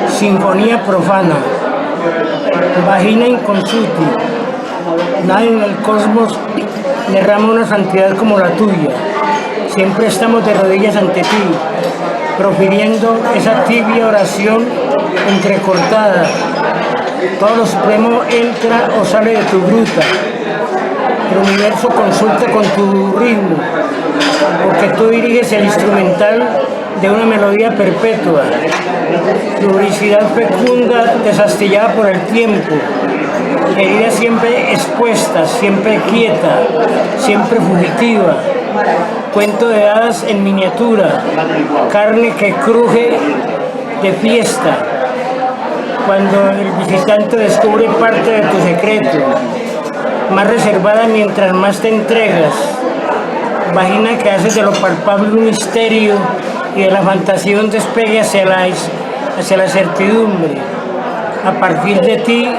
Sinfonía profana, vagina inconsulti. Nadie en el cosmos derrama una santidad como la tuya. Siempre estamos de rodillas ante ti, profiriendo esa tibia oración entrecortada. Todo lo supremo entra o sale de tu gruta. El universo consulta con tu ritmo, porque tú diriges el instrumental de una melodía perpetua, lubricidad fecunda desastillada por el tiempo, herida siempre expuesta, siempre quieta, siempre fugitiva, cuento de hadas en miniatura, carne que cruje de fiesta, cuando el visitante descubre parte de tu secreto, más reservada mientras más te entregas, vagina que haces de lo palpable un misterio y de la fantasía un despegue hacia la certidumbre. A partir de ti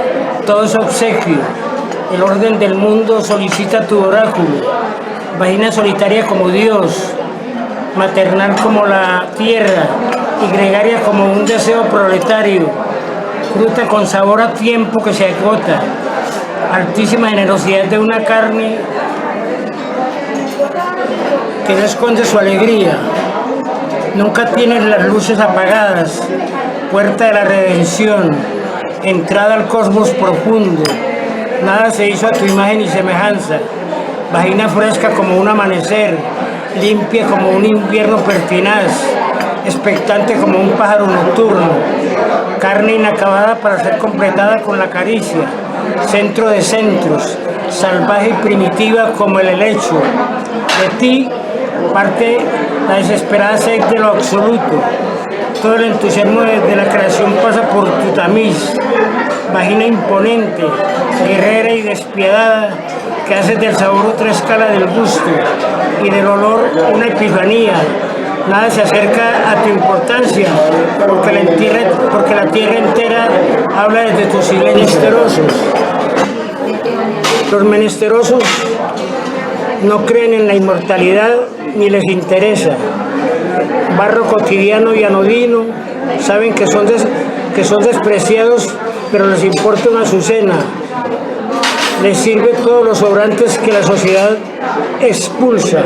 todo es obsequio, el orden del mundo solicita tu oráculo, vagina solitaria como Dios, maternal como la tierra y gregaria como un deseo proletario, fruta con sabor a tiempo que se agota, altísima generosidad de una carne que no esconde su alegría. Nunca tienes las luces apagadas, puerta de la redención, entrada al cosmos profundo. Nada se hizo a tu imagen y semejanza. Vagina fresca como un amanecer, limpia como un invierno pertinaz, expectante como un pájaro nocturno, carne inacabada para ser completada con la caricia, centro de centros, salvaje y primitiva como el helecho. De ti parte la desesperada sed de lo absoluto. Todo el entusiasmo de la creación pasa por tu tamiz, vagina imponente, guerrera y despiadada, que haces del sabor otra escala del gusto y del olor una epifanía. Nada se acerca a tu importancia, porque la tierra entera habla desde tus silencios. Los menesterosos no creen en la inmortalidad ni les interesa. Barro cotidiano y anodino, saben que son despreciados, pero les importa una azucena. Les sirve todos los sobrantes que la sociedad expulsa.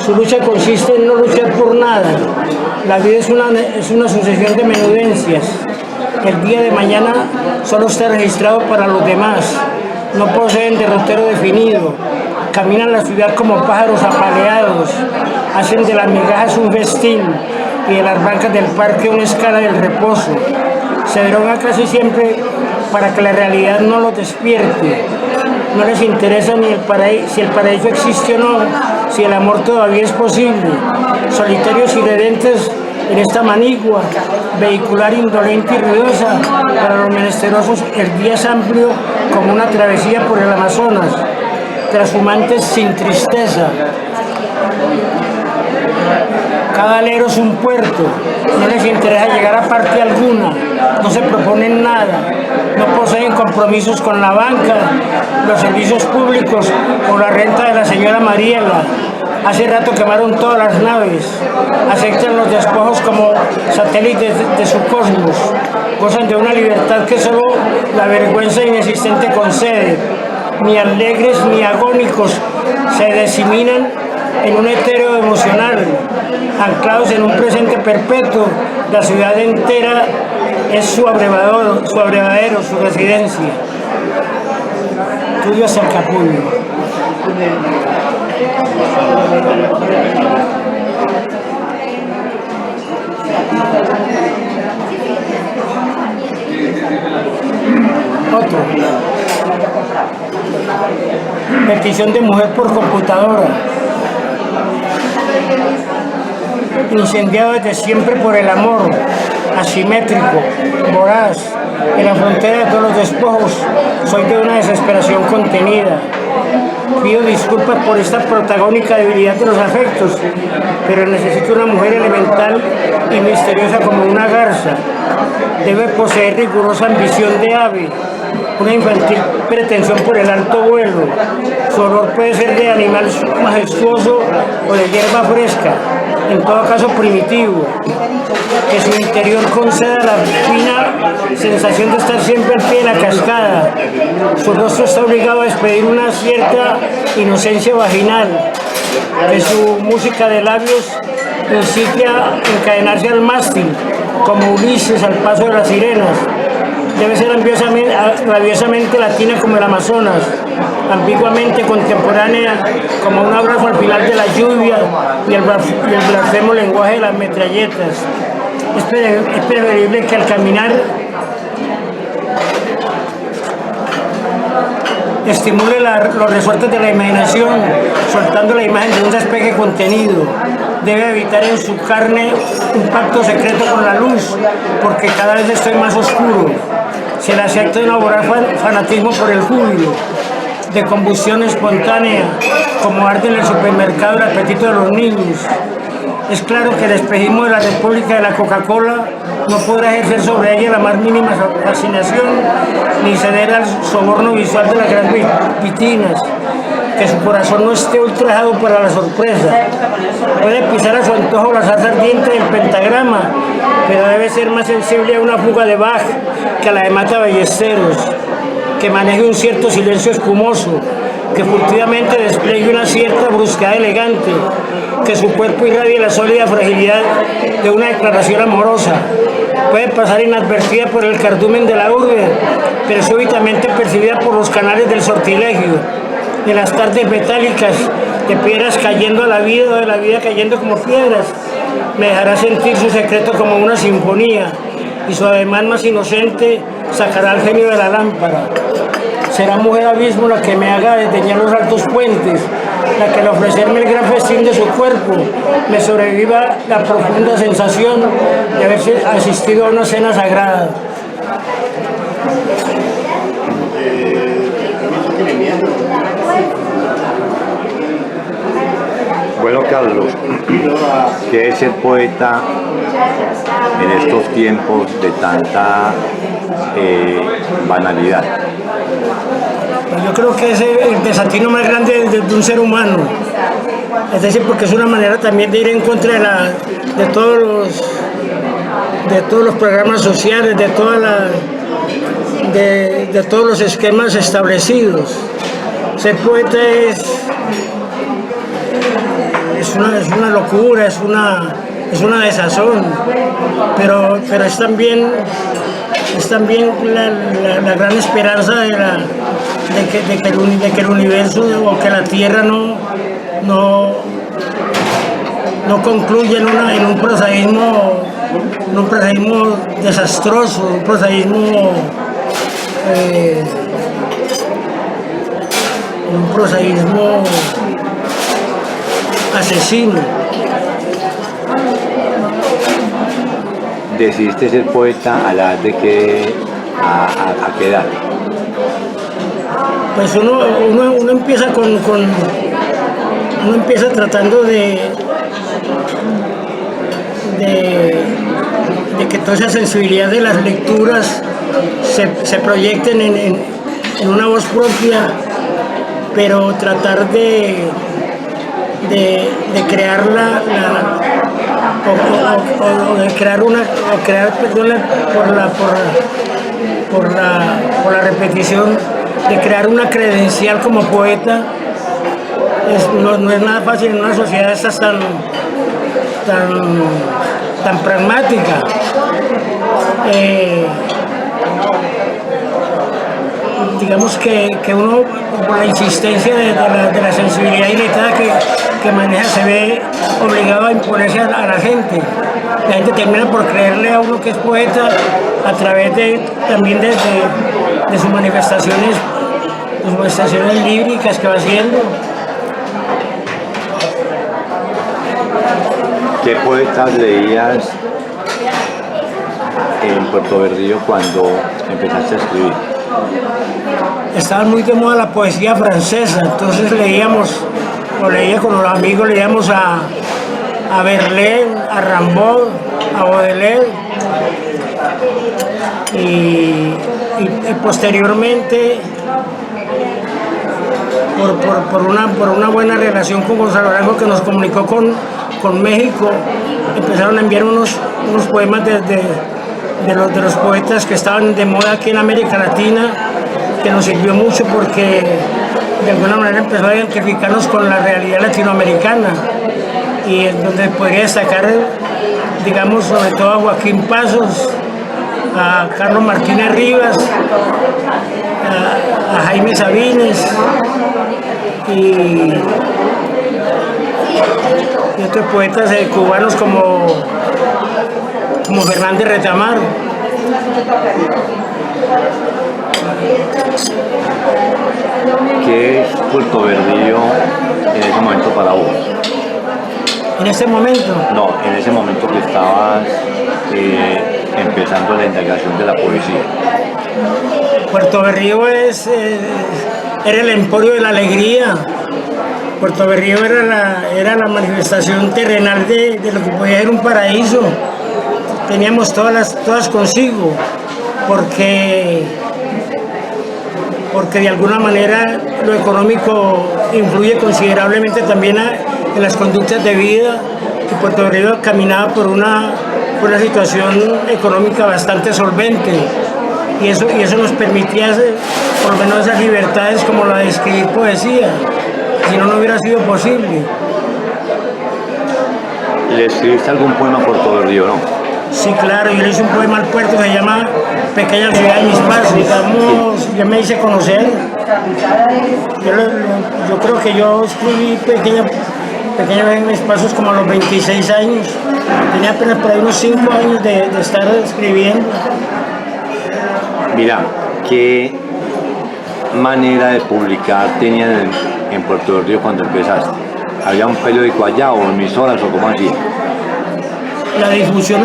Su lucha consiste en no luchar por nada. La vida es una sucesión de menudencias. El día de mañana solo está registrado para los demás. No poseen derrotero definido. Caminan la ciudad como pájaros apaleados. Hacen de las migajas un festín y de las bancas del parque una escala del reposo. Se drogan casi siempre para que la realidad no los despierte. No les interesa ni si el paraíso existe o no, si el amor todavía es posible. Solitarios y redentes en esta manigua, vehicular indolente y ruidosa. Para los menesterosos el día es amplio como una travesía por el Amazonas, trashumantes sin tristeza. Cada alero es un puerto, no les interesa llegar a parte alguna, no se proponen nada, no poseen compromisos con la banca, los servicios públicos o la renta de la señora Mariela. Hace rato quemaron todas las naves, aceptan los despojos como satélites de su cosmos, gozan de una libertad que solo la vergüenza inexistente concede. Ni alegres ni agónicos se diseminan en un etéreo emocional, anclados en un presente perpetuo. La ciudad entera es su abrevadero, su residencia. Tuyo es el capullo. Otro. Petición de mujer por computadora. Incendiado desde siempre por el amor, asimétrico, voraz, en la frontera de todos los despojos, soy de una desesperación contenida. Pido disculpas por esta protagónica debilidad de los afectos, pero necesito una mujer elemental y misteriosa como una garza. Debe poseer rigurosa ambición de ave, una infantil pretensión por el alto vuelo. Su olor puede ser de animal majestuoso o de hierba fresca, en todo caso primitivo, que su interior conceda la fina sensación de estar siempre al pie de la cascada. Su rostro está obligado a despedir una cierta inocencia vaginal, que su música de labios incite a encadenarse al mástil, como Ulises al paso de las sirenas. Debe ser rabiosamente latina como el Amazonas, ambiguamente contemporánea como un abrazo al final de la lluvia y el blasfemo lenguaje de las metralletas. Es preferible que al caminar estimule los resortes de la imaginación, soltando la imagen de un despegue contenido. Debe evitar en su carne un pacto secreto con la luz, porque cada vez estoy más oscuro. Se le acepta un voraz fanatismo por el júbilo, de combustión espontánea, como arde en el supermercado el apetito de los niños. Es claro que el espejismo de la República de la Coca-Cola no podrá ejercer sobre ella la más mínima fascinación, ni ceder al soborno visual de las grandes vitrinas. Que su corazón no esté ultrajado para la sorpresa. Puede pisar a su antojo la salsa ardiente del pentagrama, pero debe ser más sensible a una fuga de Bach que a la de Mata Ballesteros. Que maneje un cierto silencio espumoso, que furtivamente despliegue una cierta brusquedad elegante, que su cuerpo irradie la sólida fragilidad de una declaración amorosa. Puede pasar inadvertida por el cardumen de la urbe, pero súbitamente percibida por los canales del sortilegio, de las tardes metálicas, de piedras cayendo a la vida o de la vida cayendo como piedras. Me dejará sentir su secreto como una sinfonía, y su ademán más inocente sacará al genio de la lámpara. Será mujer abismo la que me haga desdeñar los altos puentes, la que al ofrecerme el gran festín de su cuerpo me sobreviva la profunda sensación de haberse asistido a una cena sagrada. Bueno, Carlos, ¿qué es ser poeta en estos tiempos de tanta banalidad? Pues yo creo que es el desatino más grande de un ser humano. Es decir, porque es una manera también de ir en contra de todos los programas sociales, de todos los esquemas establecidos. Ser poeta es una locura, es una desazón, pero es también la gran esperanza de que el universo o que la Tierra no concluya en un prosaísmo desastroso, un prosaísmo asesino. ¿Decidiste ser poeta a la edad de qué, a qué edad? Pues uno empieza uno empieza tratando de que toda esa sensibilidad de las lecturas se proyecten en una voz propia, pero tratar de crear por la repetición, de crear una credencial como poeta. No es nada fácil en una sociedad esta tan pragmática. Digamos que uno, por la insistencia de la sensibilidad irritada que maneja, se ve obligado a imponerse a la gente. La gente termina por creerle a uno que es poeta a través también de sus manifestaciones líricas que va haciendo. ¿Qué poetas leías en Puerto Berrío cuando empezaste a escribir? Estaba muy de moda la poesía francesa, entonces leía con los amigos, leíamos a Verlaine, a Rimbaud, a Baudelaire y y posteriormente por una buena relación con Gonzalo Arango que nos comunicó con México, empezaron a enviar unos poemas de los poetas que estaban de moda aquí en América Latina, que nos sirvió mucho porque de alguna manera empezó a identificarnos con la realidad latinoamericana, y en donde podría destacar, digamos, sobre todo a Joaquín Pasos, a Carlos Martínez Rivas, a Jaime Sabines y otros poetas cubanos como Fernández Retamar. ¿Qué es Puerto Verdillo en ese momento para vos? ¿En este momento? No, en ese momento que estabas empezando la indagación de la poesía. Puerto Berrío era el emporio de la alegría. Puerto Berrío era la manifestación terrenal de lo que podía ser un paraíso. Teníamos todas consigo, porque de alguna manera lo económico influye considerablemente también en las conductas de vida, y Puerto Berrío caminaba por una situación económica bastante solvente, y eso nos permitía por lo menos esas libertades como la de escribir poesía, si no hubiera sido posible. ¿Le escribiste algún poema a Puerto Verdillo, no? Sí, claro, yo le hice un poema al puerto que se llama Pequeña ciudad de mis pasos. Digamos, yo me hice conocer. Yo creo que yo escribí Pequeña ciudad de mis pasos como a los 26 años. Tenía apenas por ahí unos 5 años de estar escribiendo. Mira, ¿qué manera de publicar tenían en Puerto Verdillo cuando empezaste? ¿Había un periódico allá o emisoras o cómo así? La difusión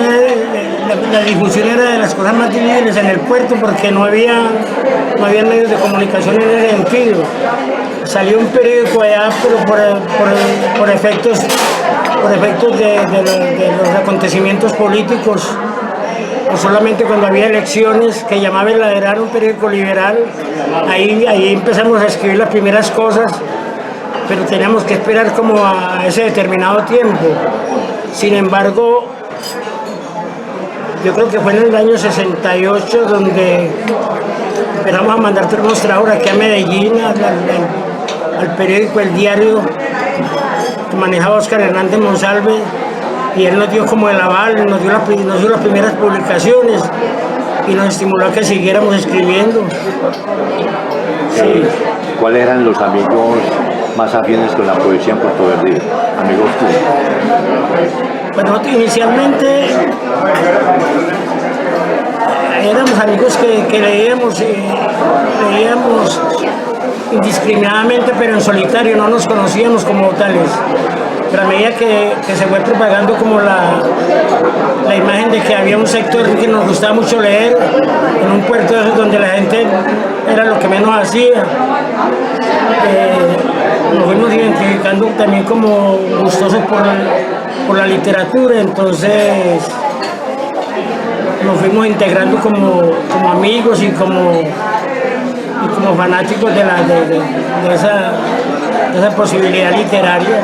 era de las cosas más difíciles en el puerto, porque no había medios de comunicación en ese sentido. Salió un periódico allá, pero por efectos de los acontecimientos políticos, o solamente cuando había elecciones, que llamaba El Laderal, un periódico liberal. Ahí empezamos a escribir las primeras cosas, pero teníamos que esperar como a ese determinado tiempo. Sin embargo, yo creo que fue en el año 68 donde empezamos a mandar unos trabajos aquí a Medellín, al periódico El Diario, que manejaba Oscar Hernández Monsalve, y él nos dio como el aval, nos dio las primeras publicaciones y nos estimuló a que siguiéramos escribiendo. Sí. ¿Cuáles eran los amigos más afines con la poesía en Puerto Verdillo? Amigos tuyos. Bueno, inicialmente éramos amigos que leíamos indiscriminadamente, pero en solitario, no nos conocíamos como tales. Pero a medida que se fue propagando como la imagen de que había un sector que nos gustaba mucho leer, en un puerto de esos donde la gente era lo que menos hacía, nos fuimos identificando también como gustosos por la literatura. Entonces nos fuimos integrando como amigos y como fanáticos de esa posibilidad literaria.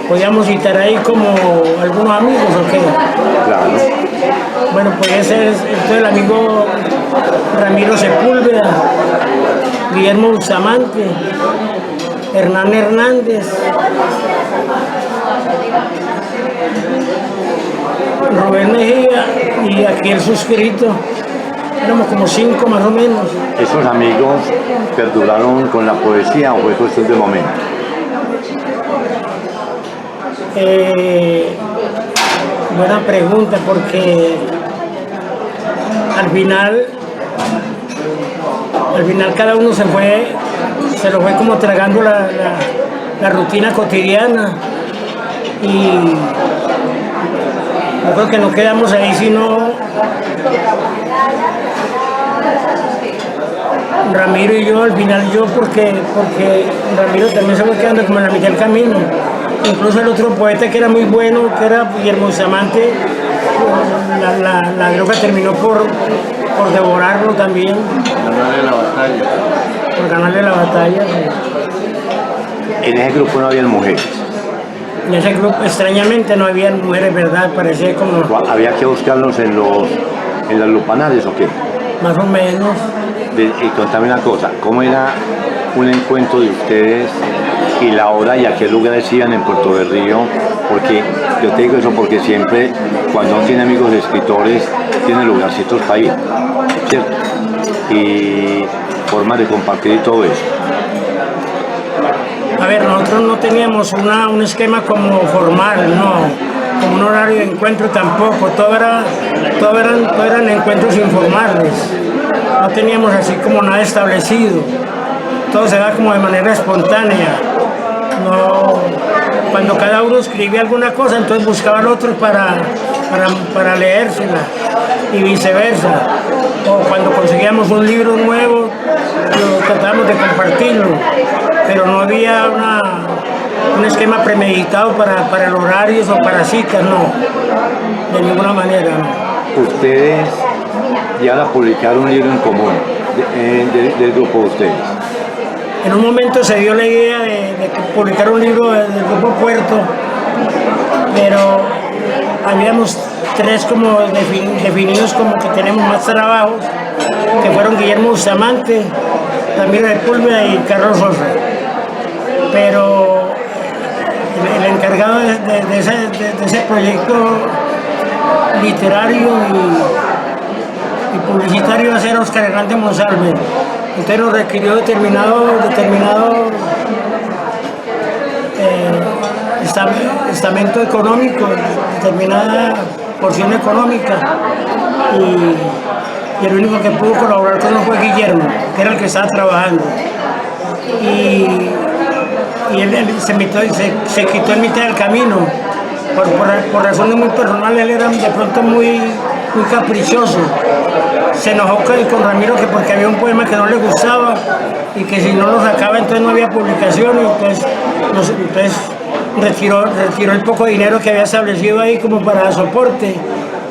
¿Podríamos citar ahí como algunos amigos o qué? Claro. Bueno, puede ser el amigo Ramiro Sepúlveda, Guillermo Bustamante, Hernán Hernández, Rubén Mejía y aquí el suscrito. Éramos como 5 más o menos. ¿Esos amigos perduraron con la poesía o fue cuestión de momento? Buena pregunta, porque al final cada uno se lo fue como tragando la rutina cotidiana, y yo creo que no quedamos ahí sino Ramiro y yo, al final yo, porque Ramiro también se fue quedando como en la mitad del camino. Incluso el otro poeta que era muy bueno, que era Guillermo Bustamante, la droga terminó por devorarlo también, Ganarle la batalla. por ganarle la batalla. En ese grupo no había mujeres. En ese grupo extrañamente no había mujeres, ¿verdad? Parecía como Había que buscarlos en las lupanales o qué. más o menos. Y contame una cosa, ¿cómo era un encuentro de ustedes y la hora y a qué lugares iban en Puerto de Río? Porque yo te digo eso porque siempre cuando uno tiene amigos escritores tiene lugarcitos para ir, ¿cierto? Y formas de compartir y todo eso. A ver, nosotros no teníamos un esquema como formal, no, como un horario de encuentro tampoco, todo eran encuentros informales, no teníamos así como nada establecido, todo se da como de manera espontánea. No, cuando cada uno escribía alguna cosa, entonces buscaba al otro para leérsela y viceversa. O cuando conseguíamos un libro nuevo, lo tratábamos de compartirlo, pero no había un esquema premeditado para el horario o para citas, no, de ninguna manera. No. Ustedes ya a publicar un libro en común del grupo de ustedes. En un momento se dio la idea de publicar un libro del Grupo Puerto, pero habíamos tres como definidos como que tenemos más trabajos, que fueron Guillermo Bustamante, Ramiro Sepúlveda y Carlos Sosa. Pero el encargado de ese proyecto literario y publicitario iba a ser Oscar Hernández Monsalve. Entonces nos requirió determinado estamento económico, determinada porción económica, y el único que pudo colaborar con nosotros fue Guillermo, que era el que estaba trabajando. Y él se quitó en mitad del camino, por razones muy personales. Él era de pronto muy caprichoso. Se enojó con Ramiro que porque había un poema que no le gustaba y que si no lo sacaba entonces no había publicación, y entonces retiró el poco dinero que había establecido ahí como para soporte,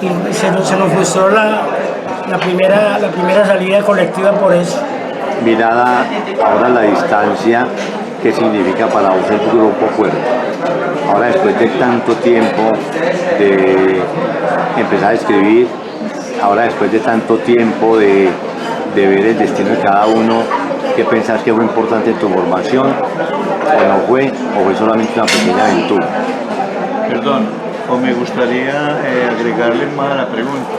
y se nos frustró la primera salida colectiva por eso. Mirada ahora a la distancia, ¿qué significa para vos el Grupo Puerto? Ahora después de tanto tiempo de empezar a escribir, ahora después de tanto tiempo de ver el destino de cada uno, ¿qué pensás que fue importante en tu formación? ¿O no fue? ¿O fue solamente una pequeña aventura? Perdón, o me gustaría agregarle más a la pregunta.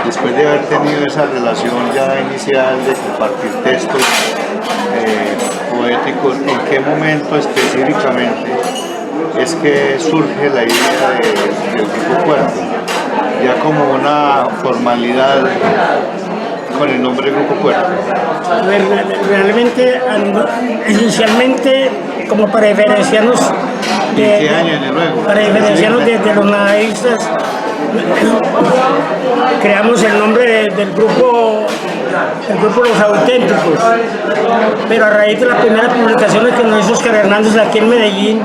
Después de haber tenido esa relación ya inicial de compartir textos poéticos, ¿en qué momento específicamente es que surge la idea del Grupo Puerto? Ya como una formalidad con el nombre Grupo Puerto. Realmente, inicialmente, como para diferenciarnos de los nadaístas, creamos el nombre del grupo Los Auténticos, pero a raíz de las primeras publicaciones que nos hizo Oscar Hernández aquí en Medellín,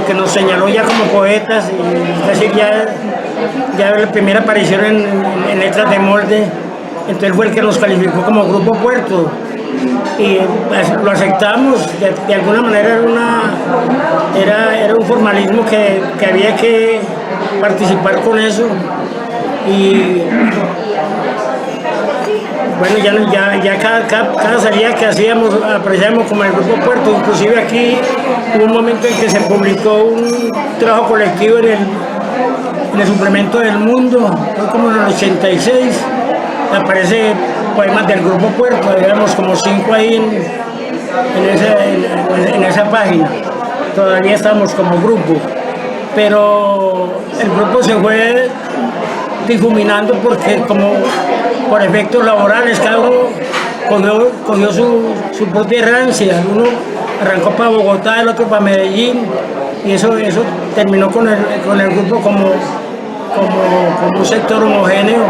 que nos señaló ya como poetas, y es decir, ya la primera aparición en letras de molde, entonces fue el que nos calificó como Grupo Puerto, y pues, lo aceptamos. De alguna manera era un formalismo que había que participar con eso, y bueno, ya cada salida que hacíamos apreciamos como el Grupo Puerto. Inclusive aquí hubo un momento en que se publicó un trabajo colectivo en el suplemento del Mundo, fue como en el 86, aparece poemas del Grupo Puerto, digamos como 5 ahí en esa página. Todavía estamos como grupo, pero el grupo se fue difuminando porque como por efectos laborales cada uno cogió su propia errancia. Uno arrancó para Bogotá, el otro para Medellín, y eso terminó con el grupo como un sector homogéneo.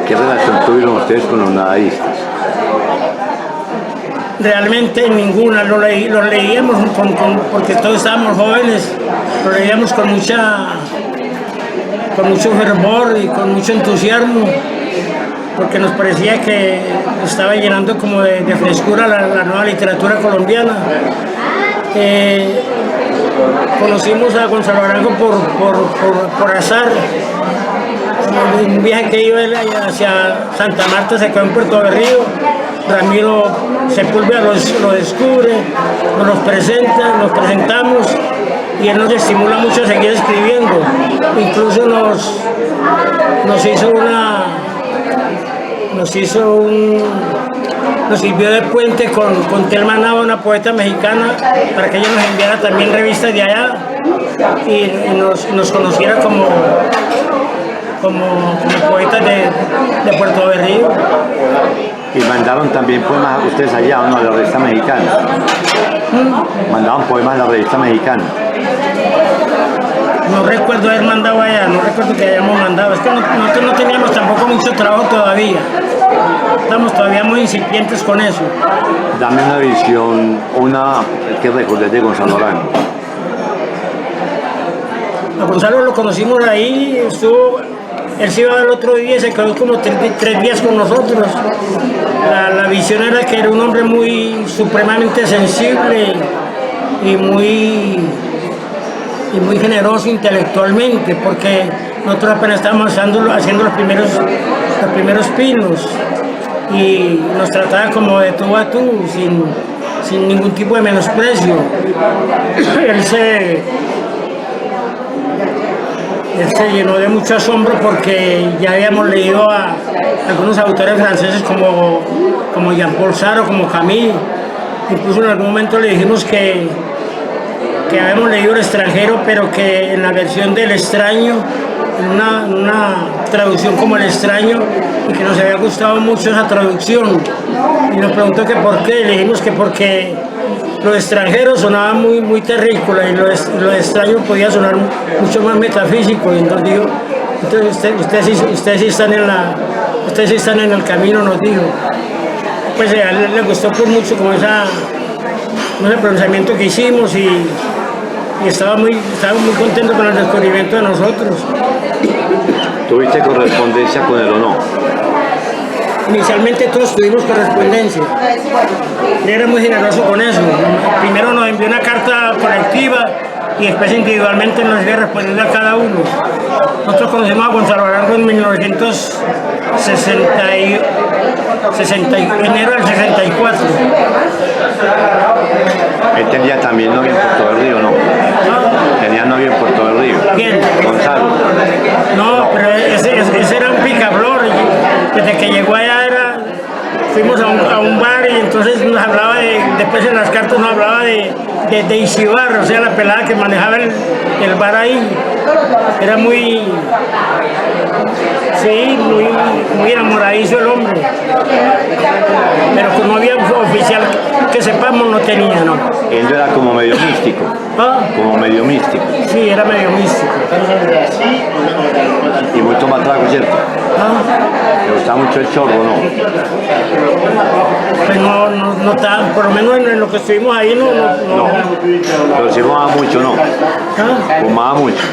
¿Qué relación tuvieron ustedes con los nadaístas? Realmente ninguna, lo leíamos porque todos estábamos jóvenes, lo leíamos con mucho fervor y con mucho entusiasmo, porque nos parecía que estaba llenando como de frescura la nueva literatura colombiana. Conocimos a Gonzalo Arango por azar. En un viaje que iba hacia Santa Marta, se quedó en Puerto Berrío. Ramiro Sepúlveda lo descubre, nos presentamos y él nos estimula mucho a seguir escribiendo. Incluso nos sirvió de puente con Telma Nava, una poeta mexicana, para que ella nos enviara también revistas de allá y nos conociera como poetas de Puerto Berrío. Y mandaron también poemas ustedes allá, ¿o no? A la revista mexicana. Mandaban poemas a la revista mexicana. No recuerdo haber mandado allá, no recuerdo que hayamos mandado. Es que nosotros no teníamos tampoco mucho trabajo todavía. Estamos todavía muy incipientes con eso. Dame una visión, que recordes de Gonzalo Arango. A Gonzalo lo conocimos ahí, él se iba el otro día y se quedó como tres días con nosotros. La visión era que era un hombre muy supremamente sensible y muy generoso intelectualmente, porque nosotros apenas estábamos haciendo los primeros pinos y nos trataba como de tú a tú, sin ningún tipo de menosprecio. Él se llenó de mucho asombro porque ya habíamos leído a algunos autores franceses como Jean-Paul Sartre, como Camus. Incluso en algún momento le dijimos que habíamos leído El extranjero, pero que en la versión del extraño, en una traducción como El extraño, y que nos había gustado mucho esa traducción. Y nos preguntó que por qué, le dijimos que porque Lo extranjero sonaba muy terrícola y lo extraño podía sonar mucho más metafísico. Y entonces digo, ustedes sí están en el camino, nos dijo. Pues a él le gustó pues mucho como ese pronunciamiento que hicimos y estaba muy contento con el descubrimiento de nosotros. ¿Tuviste correspondencia con él o no? Inicialmente todos tuvimos correspondencia. Él era muy generoso con eso. Primero nos envió una carta colectiva y después individualmente nos iba respondiendo a cada uno. Nosotros conocimos a Gonzalo Arango en 1964. Él tenía también novio en Puerto del Río, ¿no? Tenía novio en Puerto del Río. ¿Quién? Gonzalo. No, pero ese era un picaflor. Desde que llegó allá fuimos a un bar y entonces nos hablaba después en las cartas nos hablaba de Isibar, o sea, la pelada que manejaba el bar ahí. Era muy enamoradizo el hombre. Pero como había un oficial que sepamos, no tenía, ¿no? Él era como medio místico. ¿Ah? Como medio místico. Sí, era medio místico. Y mucho más trago, ¿cierto? ¿Ah? Le gustaba mucho el chorro, ¿no? Pues no estaba, por lo menos en lo que estuvimos ahí, no. Pero sí fumaba mucho, ¿no? ¿Ah? Fumaba mucho.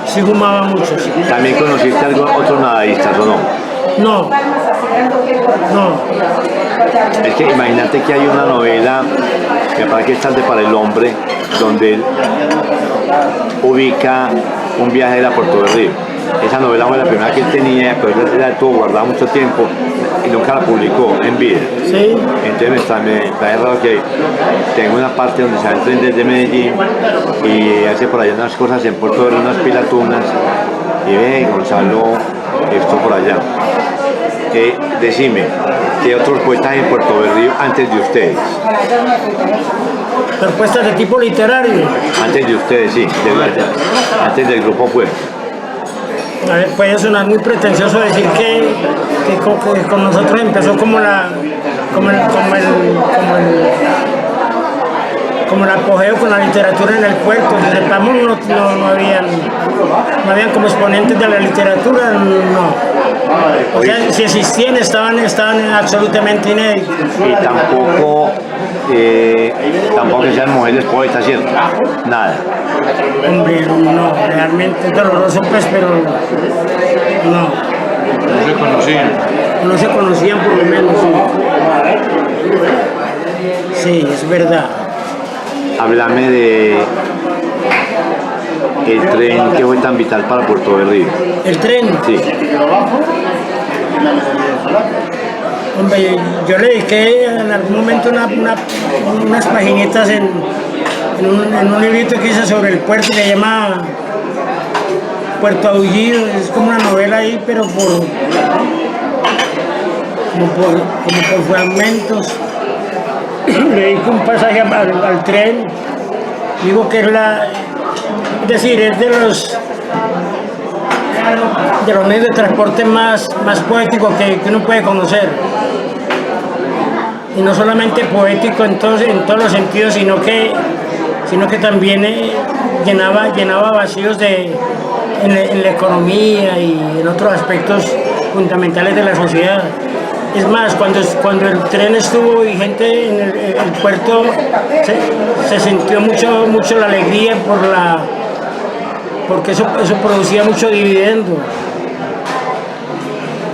Sí fumaba mucho, sí. ¿También conociste a otros nadadistas o no? No. Es que imagínate que hay una novela que para que es tarde para el hombre, donde él ubica un viaje a Puerto del Río. Esa novela fue la primera que él tenía, pero él la tuvo guardada mucho tiempo y nunca la publicó en vida. Sí. Entonces me está errado que tengo una parte donde se va el tren desde Medellín y hace por allá unas cosas en Puerto del Río, unas pilatunas, y ve, Gonzalo, esto por allá. Decime, ¿qué otros poetas en Puerto del Río antes de ustedes? Propuestas de tipo literario. Antes de ustedes, sí, antes del Grupo Pueblo. A ver, puede sonar muy pretencioso decir que con nosotros empezó como el apogeo con la literatura en el puerto. Si sepamos, no habían como exponentes de la literatura, no. O sea, si existían, estaban absolutamente inéditos. Y tampoco tampoco que sean mujeres poetas, ¿cierto? Nada. Hombre, no, realmente es doloroso, pues, pero no, No se conocían. no se conocían por lo menos, sí. Sí, es verdad. Háblame de el tren que fue tan vital para Puerto Berrío. El tren, Sí. hombre, yo le dediqué en algún momento unas paginitas en un librito que hice sobre el puerto que se llama Puerto Aullido. Es como una novela ahí, pero como por fragmentos. Le dedico un pasaje al tren. Digo que es es decir, es de los medios de transporte más poéticos que uno puede conocer. Y no solamente poético en todos los sentidos, sino que también llenaba vacíos en la economía y en otros aspectos fundamentales de la sociedad. Es más, cuando el tren estuvo vigente en el puerto, se sintió mucho la alegría porque eso producía mucho dividendo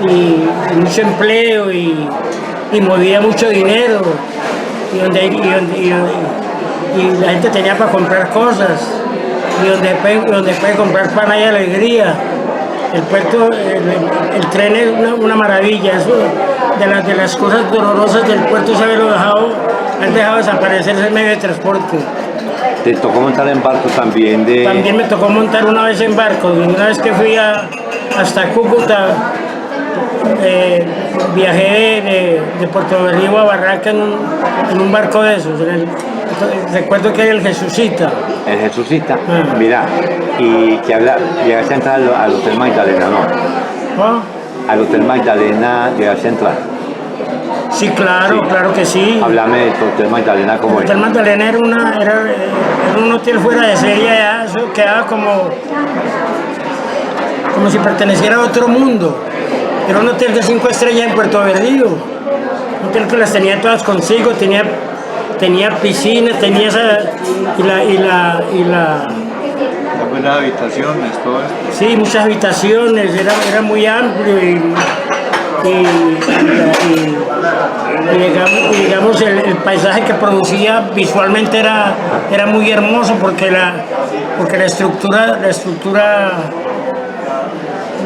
y mucho empleo y movía mucho dinero y la gente tenía para comprar cosas y donde puede comprar pan hay alegría. El puerto, el tren es una maravilla. Eso, de las cosas dolorosas del puerto es haber dejado desaparecer ese medio de transporte. ¿Te tocó montar en barco también de...? También me tocó montar una vez en barco. Una vez que fui hasta Cúcuta, viajé de Puerto Berrío a Barranca en un barco de esos. Recuerdo que era el Jesucita. El Jesucita. Mira, y que llegaste a entrar al Hotel Magdalena, ¿no? ¿Oh? Al Hotel Magdalena llegaste a entrar. Sí, claro, Sí. claro que sí. Háblame de tu Hotel Magdalena, ¿cómo El es? Hotel Magdalena era un hotel fuera de serie, ya, eso quedaba como si perteneciera a otro mundo. Era un hotel de 5 estrellas en Puerto Berrío. Un hotel que las tenía todas consigo, tenía piscina, tenía Las buenas habitaciones, todo esto. sí, muchas habitaciones, era muy amplio y digamos el paisaje que producía visualmente era muy hermoso porque la estructura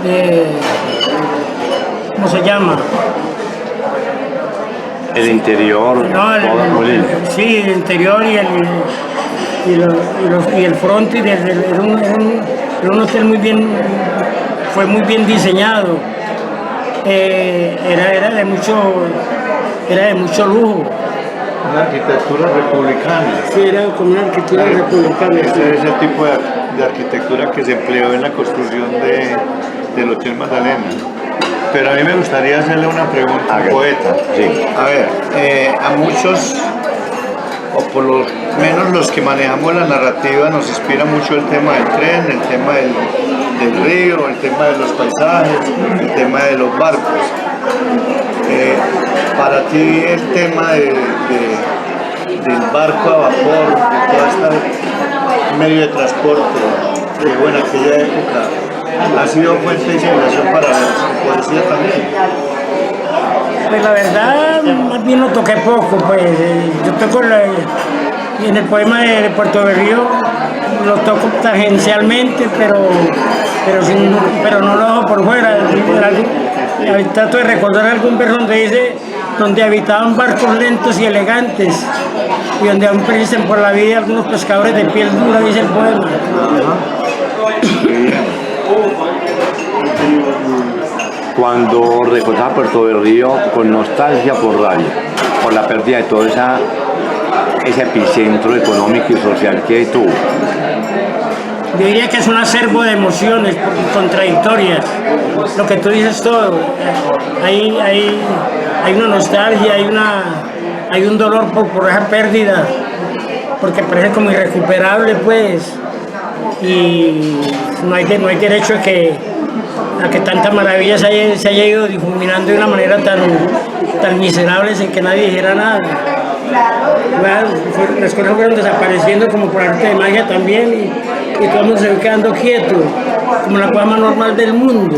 de ¿cómo se llama? El interior, No, todo muy lindo. sí, el interior y el frontis era un hotel fue muy bien diseñado. Era de mucho lujo. Una arquitectura republicana. Sí, era como una arquitectura republicana. Ese es el tipo de arquitectura que se empleó en la construcción del Hotel Magdalena. Pero a mí me gustaría hacerle una pregunta al poeta. Sí. A ver, a muchos, o por lo menos los que manejamos la narrativa, nos inspira mucho el tema del tren, el tema del río, el tema de los paisajes, el tema de los barcos. Para ti el tema del barco a vapor, de todo este medio de transporte, que bueno, en aquella época ha sido fuente de inspiración para la poesía también. Pues la verdad, más bien lo toqué poco, pues. Yo toco en el poema de Puerto Berrío, lo toco tangencialmente, pero no lo dejo por fuera. Trato de recordar algún verso donde habitaban barcos lentos y elegantes, y donde aún persisten por la vida algunos pescadores de piel dura, dice el poema. Cuando recordaba Puerto Berrío con nostalgia por rabia, por la pérdida de todo ese epicentro económico y social que tuvo. Yo diría que es un acervo de emociones contradictorias. Lo que tú dices todo. Hay una nostalgia, hay un dolor por esa pérdida, porque parece como irrecuperable, pues. Y no hay derecho a que tanta maravilla se haya ido difuminando de una manera tan miserable sin que nadie dijera nada. las cosas fueron desapareciendo como por arte de magia también y todo el mundo se fue quedando quieto, como la cosa más normal del mundo.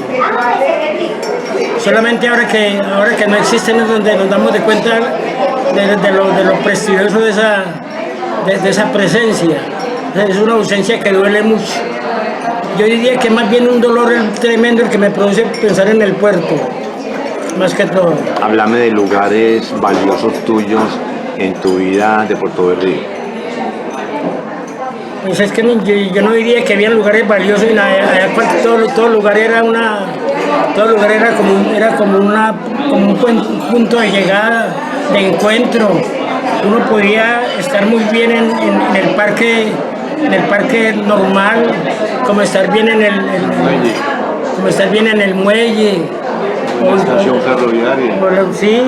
Solamente ahora que no existen es donde nos damos de cuenta de lo prestigioso de esa presencia. Es una ausencia que duele mucho. Yo diría que más bien un dolor tremendo el que me produce pensar en el puerto, más que todo. Háblame de lugares valiosos tuyos en tu vida de Puerto Berrío. Pues es que yo no diría que había lugares valiosos y nada, todo lugar era como un punto de llegada, de encuentro. Uno podía estar muy bien en el parque normal, como estar bien en el muelle, Una estación ferroviaria. sí,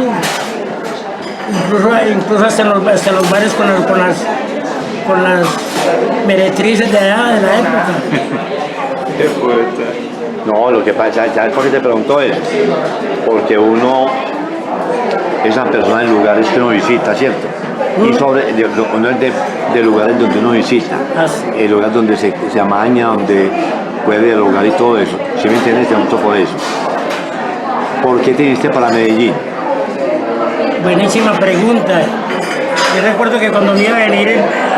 incluso hasta los bares con las meretrices de allá de la época. Qué poeta. No, lo que pasa, ya por qué te pregunto es, porque uno es una persona en lugares que uno visita, ¿cierto? Y uno es de lugares donde uno visita, el lugar donde se amaña, donde puede dialogar y todo eso. Si me entiendes, te pregunto por eso. ¿Por qué te viniste para Medellín? Buenísima pregunta. Yo recuerdo que cuando me iba a venir,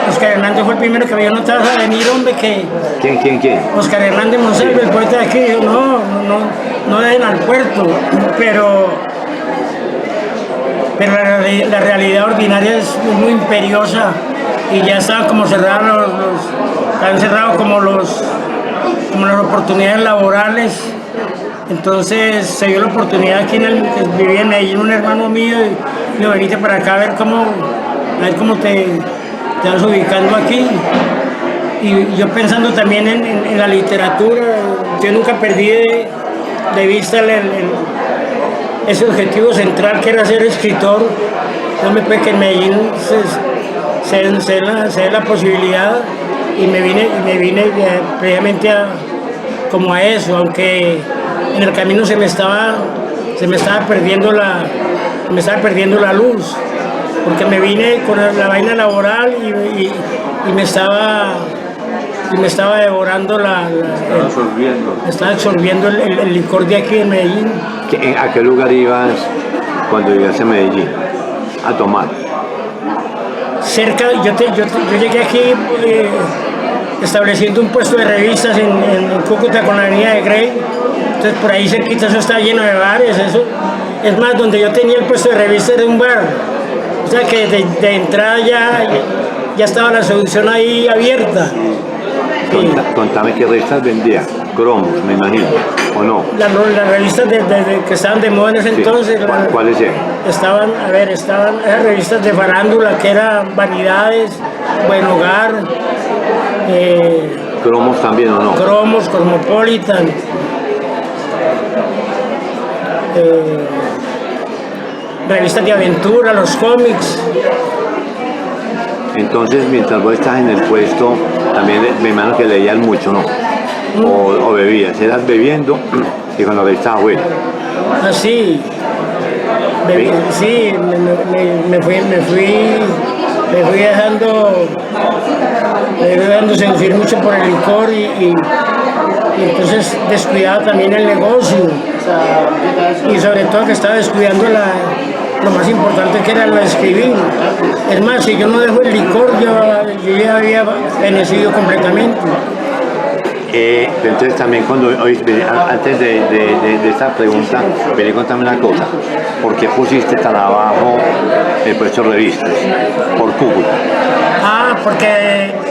Oscar Hernández fue el primero que me dijo, no te vas a venir, hombre, que... ¿Quién? Oscar Hernández Monsalve, el poeta de aquí, dijo, no dejen al puerto, pero la realidad ordinaria es muy imperiosa y ya estaban como cerrados estaban cerrados como las oportunidades laborales. Entonces se dio la oportunidad aquí que vivía en Medellín un hermano mío y me veniste para acá a ver cómo te vas ubicando aquí. Y yo pensando también en la literatura, yo nunca perdí de vista ese objetivo central que era ser escritor. No me puede que en Medellín se dé la posibilidad y me vine previamente como a eso, aunque en el camino se me estaba perdiendo la luz, porque me vine con la vaina laboral y me estaba devorando me estaba absorbiendo el licor de aquí en Medellín. ¿A qué lugar ibas cuando llegaste a Medellín a tomar? Cerca, yo llegué aquí estableciendo un puesto de revistas en Cúcuta con la avenida de Grey. Entonces por ahí cerquita eso está lleno de bares. Eso. Es más, donde yo tenía el puesto de revistas era un bar. O sea que de entrada ya estaba la solución ahí abierta. Sí. Contame qué revistas vendía. Cromos, me imagino, ¿o no? Las revistas que estaban de moda en ese entonces. ¿Cuáles eran? Estaban esas revistas de farándula que eran Vanidades, Buen Hogar. ¿Cromos también o no? Cromos, Cosmopolitan. Revistas de aventura, los cómics. Entonces, mientras vos estás en el puesto, también me imagino que leías mucho, ¿no? O bebías, eras bebiendo y con la revista abuela. Ah, sí. Sí, me fui dejando seducir mucho por el licor y entonces descuidaba también el negocio y sobre todo que estaba descuidando lo más importante que era lo de escribir. Es más, si yo no dejo el licor, yo ya había fenecido completamente. Entonces también antes de esta pregunta, vení a contarme una cosa. ¿Por qué pusiste tan abajo el puesto de revistas? Por Cúcuta.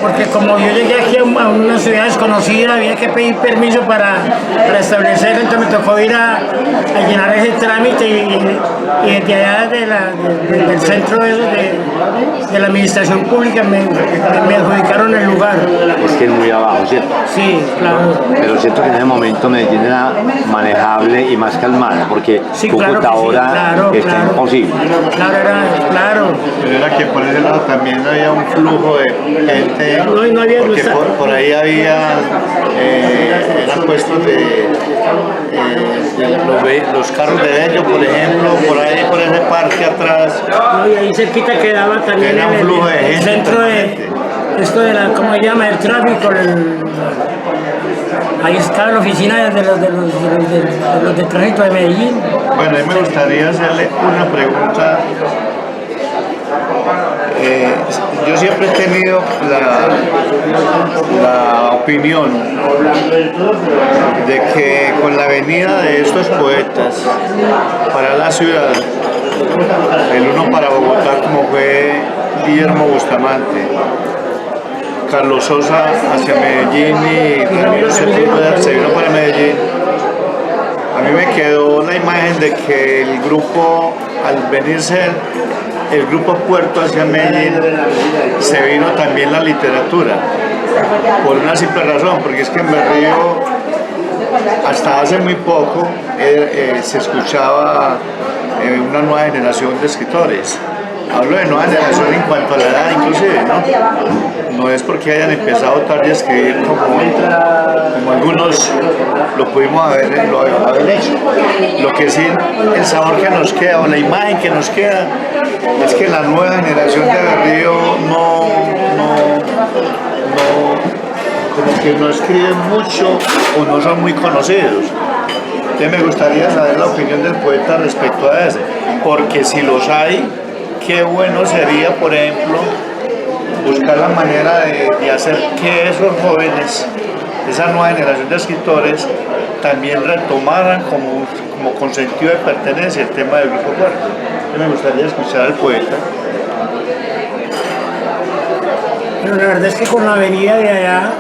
Porque como yo llegué aquí a una ciudad desconocida, había que pedir permiso para establecer, entonces me tocó ir a llenar ese trámite y desde allá del centro de la administración pública me adjudicaron el lugar. Es que es muy abajo, ¿cierto? Sí, claro. Pero siento que en ese momento Medellín era manejable y más calmada, porque Sí, Cúcuta claro ahora está imposible. Claro. Pero era que por ese lado también había un flujo de gente, No había porque por ahí había eran puestos de los carros de Bello, por ejemplo, por ahí por ese parque atrás. Y ahí cerquita quedaba también genera un flujo de el gente centro de esto de la, ¿cómo se llama? El tráfico, ahí está la oficina de los de tránsito de Medellín. Bueno, a mí me gustaría hacerle una pregunta. Yo siempre he tenido la opinión de que con la venida de estos poetas para la ciudad, el uno para Bogotá como fue Guillermo Bustamante, Carlos Sosa hacia Medellín y Ramiro Sepúlveda se vino para Medellín, a mí me quedó la imagen de que el grupo, al venirse el grupo Puerto hacia Medellín, se vino también la literatura, por una simple razón, porque es que en Berrío hasta hace muy poco se escuchaba una nueva generación de escritores. Hablo de nueva generación en cuanto a la edad inclusive, ¿no? No es porque hayan empezado tarde a escribir como algunos lo pudimos haber hecho. Lo que sí, el sabor que nos queda o la imagen que nos queda es que la nueva generación de Berrío como que no escriben mucho o no son muy conocidos. Entonces me gustaría saber la opinión del poeta respecto a ese, porque si los hay, qué bueno sería, por ejemplo, buscar la manera de hacer que esos jóvenes, esa nueva generación de escritores, también retomaran como con sentido de pertenencia el tema del Grupo Puerto. Me gustaría escuchar al poeta. Pero la verdad es que con la venida de allá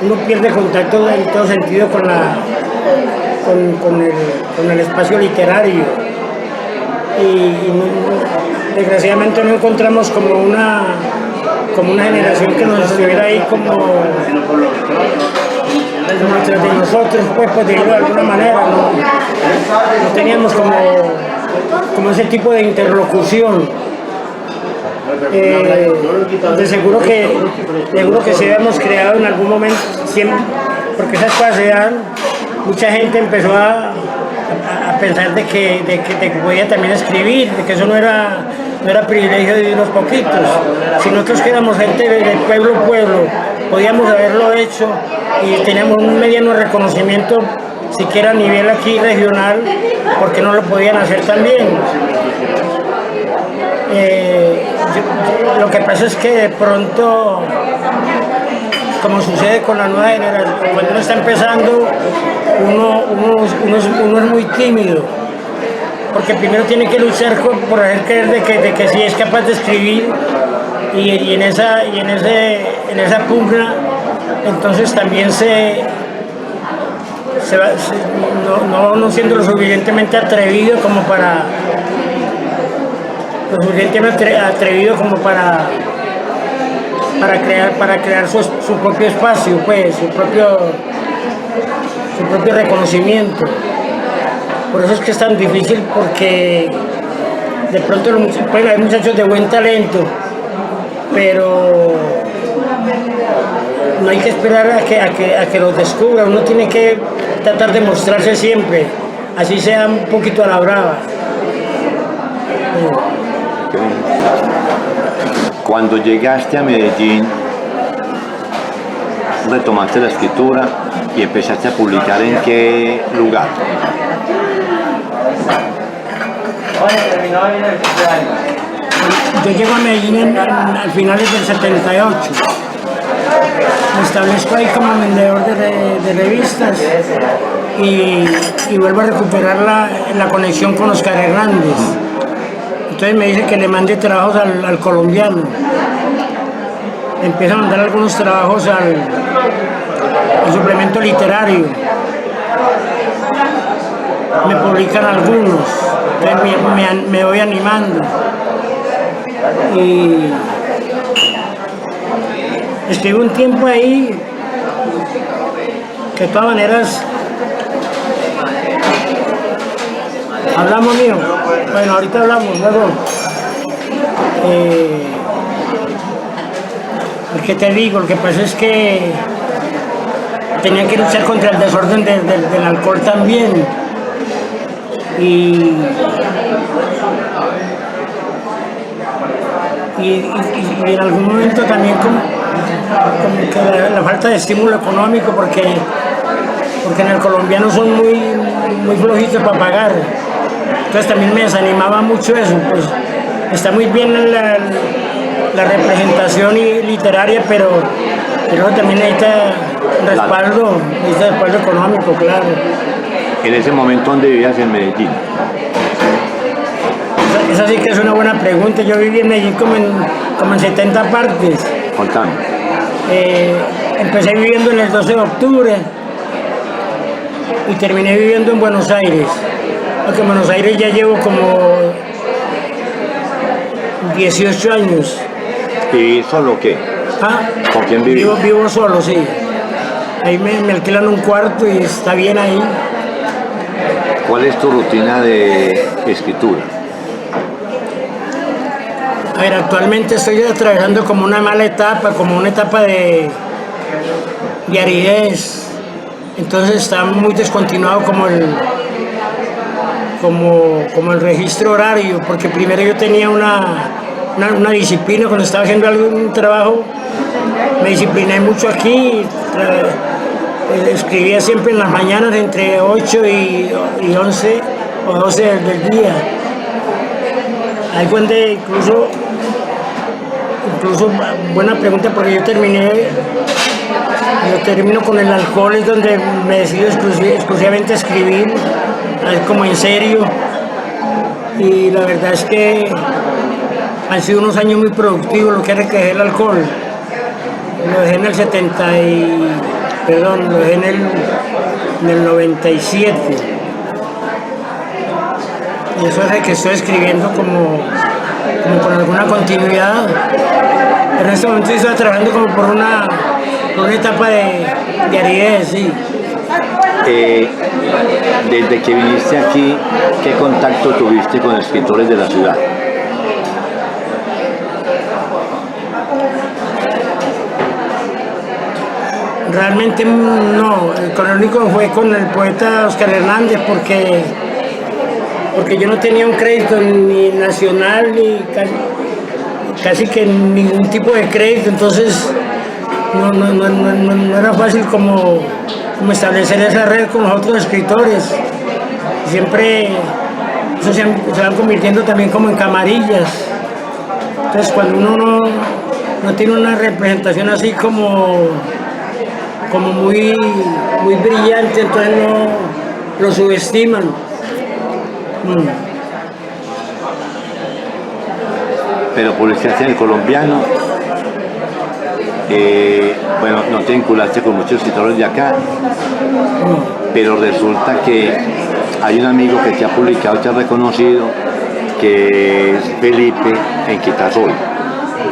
uno pierde contacto en todo sentido con el espacio literario y desgraciadamente no encontramos como una generación que nos estuviera ahí como detrás de nosotros, pues por decirlo de alguna manera, no teníamos como ese tipo de interlocución. De seguro que sí habíamos creado en algún momento, siempre, porque esas cosas se dan, mucha gente empezó a pensar de que podía también escribir, de que eso no era privilegio de unos poquitos. Si nosotros que éramos gente de pueblo a pueblo, podíamos haberlo hecho y teníamos un mediano reconocimiento, siquiera a nivel aquí regional, porque no lo podían hacer también. Lo que pasa es que de pronto, como sucede con la nueva generación, cuando uno está empezando, uno es muy tímido, porque primero tiene que luchar por hacer creer de que sí es capaz de escribir y en esa pugna, entonces también no siendo lo suficientemente atrevido como para crear su propio espacio, pues, su propio reconocimiento. Por eso es que es tan difícil, porque de pronto hay muchachos de buen talento, pero no hay que esperar a que los descubra. Uno tiene que tratar de mostrarse siempre, así sea un poquito a la brava. Cuando llegaste a Medellín, retomaste la escritura y empezaste a publicar ¿en qué lugar? Yo llego a Medellín al finales del 78. Me establezco ahí como vendedor de revistas y vuelvo a recuperar la conexión con Oscar Hernández. Entonces me dice que le mande trabajos al colombiano. Empiezo a mandar algunos trabajos al suplemento literario. Me publican algunos, entonces me voy animando. Y escribo un tiempo ahí que de todas maneras hablamos mío. Bueno, ahorita hablamos, luego. ¿Qué te digo? Lo que pasa es que tenía que luchar contra el desorden del alcohol también. Y y en algún momento también como que la falta de estímulo económico, porque en el colombiano son muy flojitos para pagar. Entonces también me desanimaba mucho eso. Pues está muy bien la representación literaria, pero también necesita respaldo económico, claro. En ese momento, ¿dónde vivías en Medellín? Esa sí que es una buena pregunta. Yo viví en Medellín como en 70 partes. Contame. Empecé viviendo en el 12 de octubre y terminé viviendo en Buenos Aires. Aunque en Buenos Aires ya llevo como 18 años. ¿Y solo qué? ¿Ah? ¿Con quién vivís? Vivo solo, sí. Ahí me alquilan un cuarto y está bien ahí. ¿Cuál es tu rutina de escritura? A ver, actualmente estoy atravesando como una mala etapa, como una etapa de aridez. Entonces está muy descontinuado como el registro horario, porque primero yo tenía una disciplina cuando estaba haciendo algún trabajo, me discipliné mucho aquí, escribía siempre en las mañanas entre 8 y 11 o 12 del día. Ahí fue donde incluso, buena pregunta, porque yo termino con el alcohol, es donde me decido exclusivamente a escribir, como en serio, y la verdad es que han sido unos años muy productivos, lo que dejé el alcohol. Lo dejé en el lo dejé en el 97. Y eso hace que estoy escribiendo como con alguna continuidad. Pero en este momento estoy trabajando como por una etapa de aridez, sí. Desde que viniste aquí, ¿qué contacto tuviste con escritores de la ciudad? Realmente no, con el único fue con el poeta Oscar Hernández, porque yo no tenía un crédito ni nacional ni casi que ningún tipo de crédito, entonces no era fácil como establecer esa red con los otros escritores. Siempre eso se van convirtiendo también como en camarillas. Entonces cuando uno no tiene una representación así como muy brillante, entonces lo subestiman. Pero publicaste en el colombiano, bueno, no te vinculaste con muchos escritores de acá, pero resulta que hay un amigo que te ha publicado, te ha reconocido, que es Felipe en Quitasol.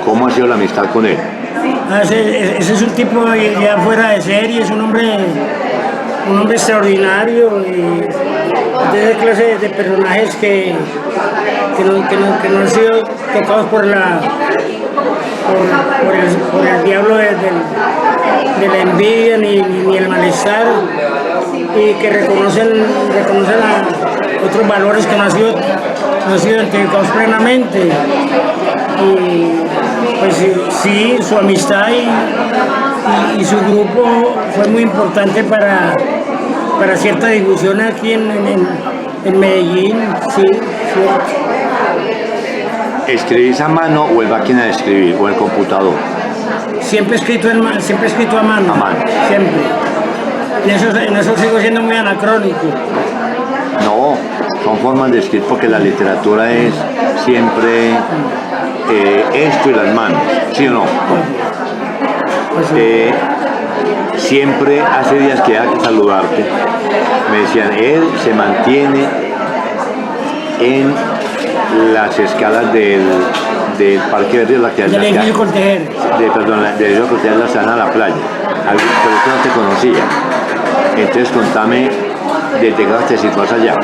¿Cómo ha sido la amistad con él? Ese es un tipo ya fuera de serie, es un hombre extraordinario, y de esa clase de personajes que no han sido tocados por el diablo de la envidia ni el malestar, y que reconocen otros valores que no han sido identificados plenamente. Y pues sí, su amistad y su grupo fue muy importante para cierta difusión aquí en Medellín, sí. ¿Escribís a mano o en máquina de escribir o en computador? Siempre he escrito a mano. A mano. Siempre. En eso sigo siendo muy anacrónico. No, son formas de escribir porque la literatura es siempre esto y las manos, ¿sí o no? Siempre hace días que hay que saludarte. Me decían, él se mantiene en las escalas del Parque Verde de la que Del edificio Coltejer. Del edificio Coltejer de la Sana a la playa. Pero eso no te conocía. Entonces contame desde que te situas allá.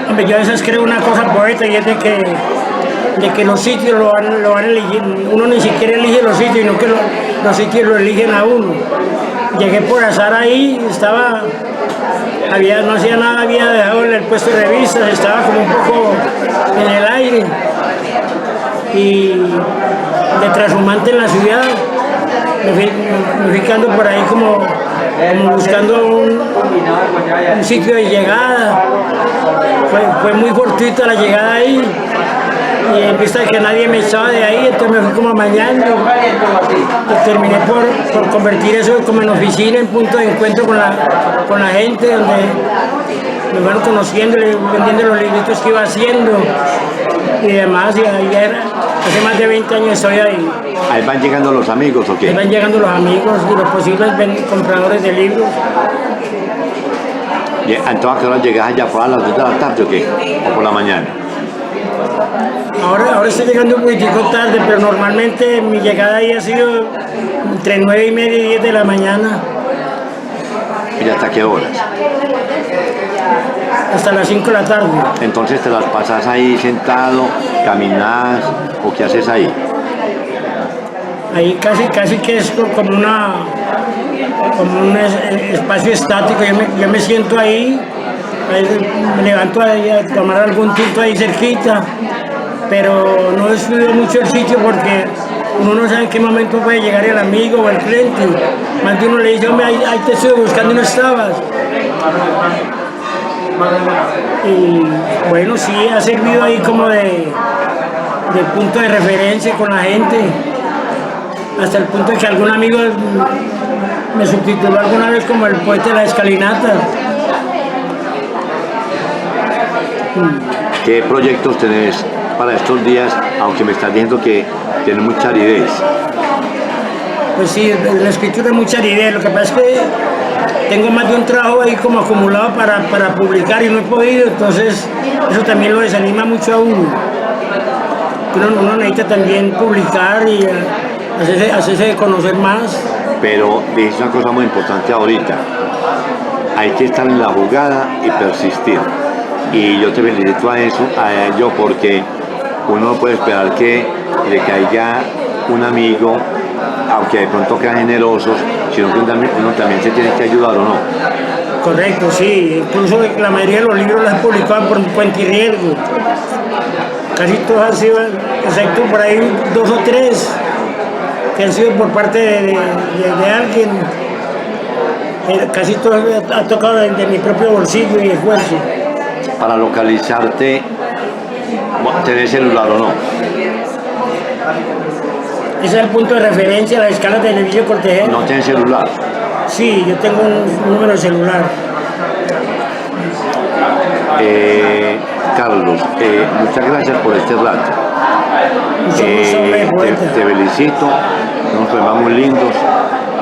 Hombre, yo a veces creo una cosa poeta, y es de que los sitios lo van eligiendo. Uno ni siquiera elige los sitios, sino que los sitios lo eligen a uno. Llegué por azar ahí, no hacía nada, había dejado el puesto de revistas, estaba como un poco en el aire. y de trashumante en la ciudad. Me fui quedando por ahí como buscando un sitio de llegada. Fue muy fortuita la llegada ahí. Y en vista de que nadie me echaba de ahí, entonces me fui como amañando. Y terminé por convertir eso como en oficina, en punto de encuentro con la gente, donde me fueron conociendo, vendiendo los libritos que iba haciendo y demás. Y ayer, hace más de 20 años estoy ahí. ¿Ahí van llegando los amigos o qué? Ahí van llegando los amigos y los posibles compradores de libros. ¿Y entonces a qué hora llegas allá? ¿Por a las 2 de la tarde o qué? ¿O por la mañana? Ahora estoy llegando un poquitico tarde, pero normalmente mi llegada ahí ha sido entre 9:30 y 10 de la mañana. ¿Y hasta qué horas? Hasta las 5 de la tarde. Entonces te las pasas ahí sentado, caminas o qué haces ahí. Ahí casi que es como un espacio estático. Yo me siento ahí me levanto ahí a tomar algún tinto ahí cerquita, pero no estudio mucho el sitio porque uno no sabe en qué momento puede llegar el amigo o el cliente. Más de uno le dice, hombre, ahí te estuve buscando y no estabas. Y bueno, sí, ha servido ahí como de punto de referencia con la gente, hasta el punto de que algún amigo me subtituló alguna vez como el poeta de la escalinata. ¿Qué proyectos tenés para estos días, aunque me estás diciendo que tienes mucha aridez? Pues sí, la escritura es mucha aridez. Lo que pasa es que tengo más de un trabajo ahí como acumulado para publicar y no he podido, entonces eso también lo desanima mucho a uno. Uno necesita también publicar y hacerse conocer más. Pero dijiste una cosa muy importante ahorita, hay que estar en la jugada y persistir. Y yo te felicito a ello porque uno no puede esperar que le caiga un amigo, aunque de pronto sean generosos, sino que uno también se tiene que ayudar o no. Correcto, sí. Incluso la mayoría de los libros los he publicado por cuenta y riesgo. Casi todos han sido, excepto por ahí 2 o 3, que han sido por parte de alguien. Casi todo ha tocado de mi propio bolsillo y esfuerzo. Para localizarte, ¿tenés celular o no? Ese es el punto de referencia, las escalas del edificio Cortejero. ¿No tienes celular? Sí, yo tengo un número de celular. Carlos, muchas gracias por este rato. Te felicito, unos poemas muy lindos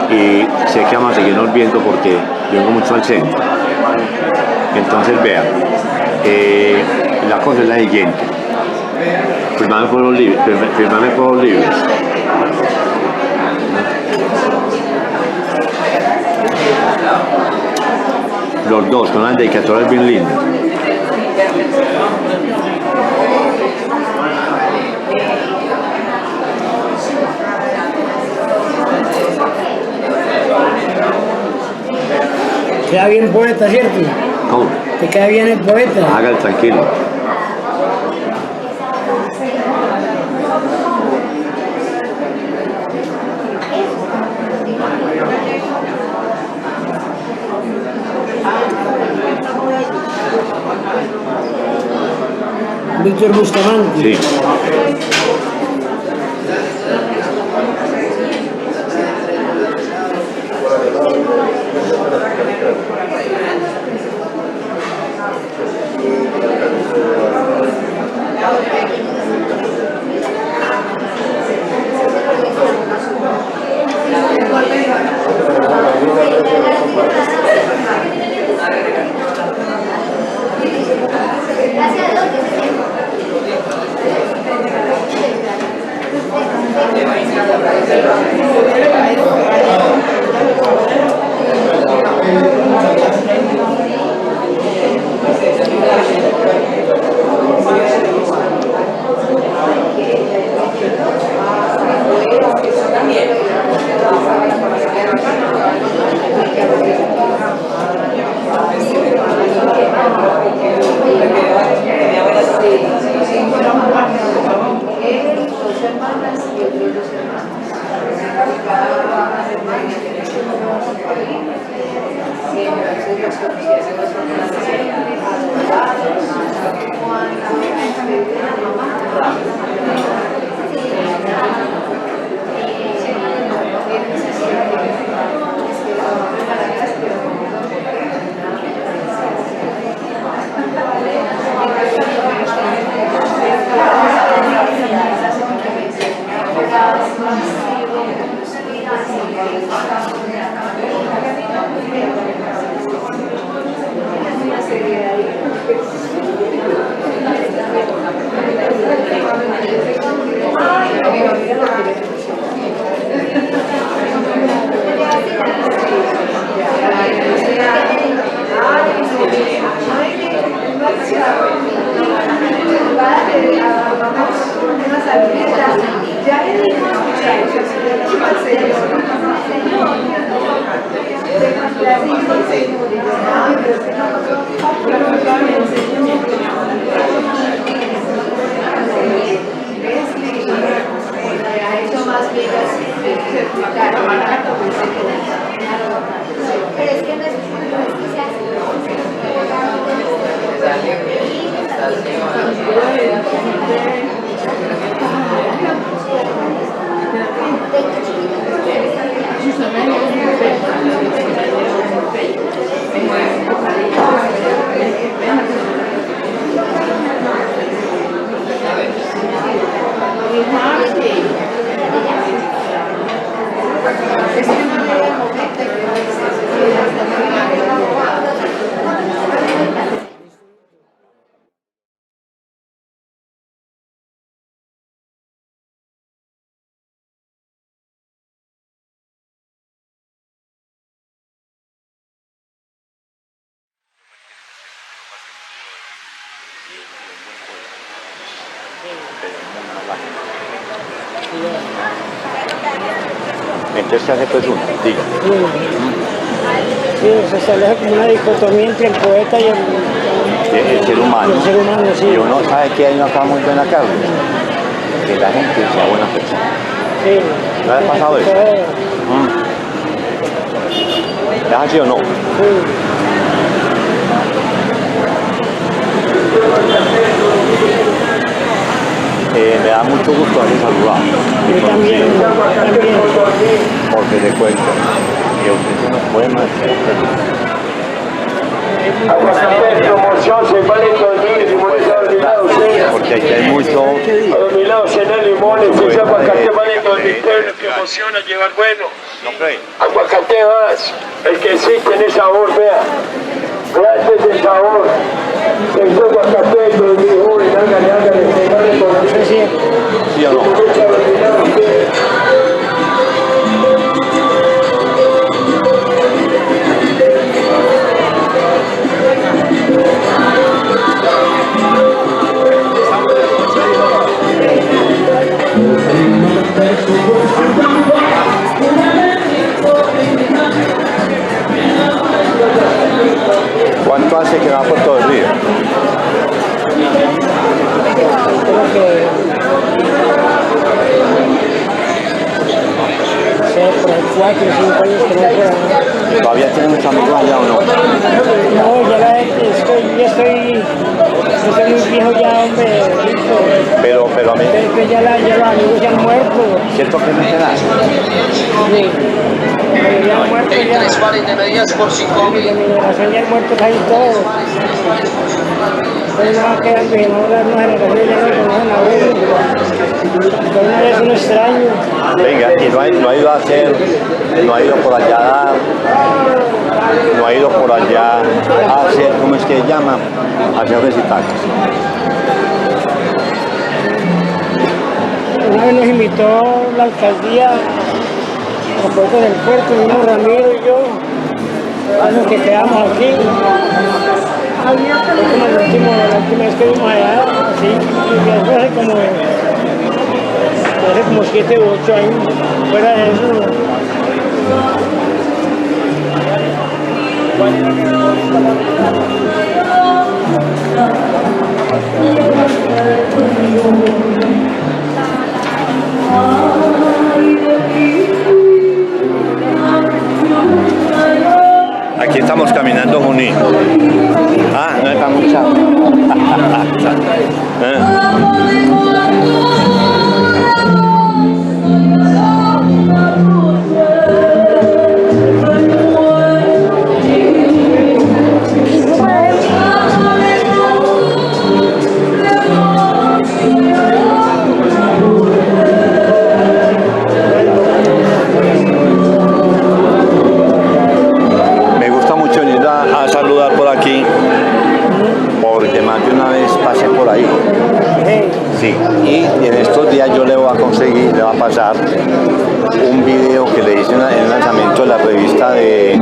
y sé que vamos a seguirnos viendo porque yo vengo mucho al centro. Entonces vean, la cosa es la siguiente. Firmame por los libros. Los dos, con unas dedicatorias bien lindas. Queda bien poeta, ¿cierto? ¿Cómo? Te queda bien el poeta. Hágale tranquilo. Víctor Bustamante. Sí. Entonces se hace pues uno, diga. Sí, se establece como una dicotomía entre el poeta y El ser humano. el ser humano, sí. Y uno sabe que hay una cosa muy buena, Carlos, que la gente sea buena persona. Sí. ¿No le ha pasado eso? ¿Es así o no? Sí. Me da mucho gusto haberle saludado. Yo también. Porque le cuento que usted tiene unos poemas. Promoción, se vale dormir, Porque aquí hay mucho. a los milados cenar limones, ese aguacate vale dormir, que emociona llevar bueno. ¿No cree? Aguacate más, el que sí tiene sabor, vea. Gracias de sabor. El aguacate dormir, joven, hágale, se vale dormir. ¿Sí o no? ¿Cuánto hace que va por todo el río? Creo que por ahí 4 o 5 años que no puedo. ¿Todavía tiene muchos amigos allá o no? No, ya la gente, estoy muy viejo ya, hombre. Pero a mí, Es que ya los amigos ya han muerto. ¿cierto que no te da? Sí. Ya han muerto ya. de medidas por 5.000. De mi generación ya han muerto casi todos. Entonces no va quedando, y no las nuevas generaciones ya no conocen a uno. Pero uno es un extraño. Venga, y no ha ido a hacer, no ha ido por allá a dar, no ha ido por allá a hacer, ¿cómo es que se llama? A hacer recitales. Una vez nos invitó la alcaldía a Puerto del Puerto, vino Ramiro y yo, a los que quedamos aquí. Fue como la última vez que vimos allá, así, y eso hace como 7 u 8 años. Fuera de eso, Oh va a conseguir, le va a pasar un video que le hice en el lanzamiento de la revista de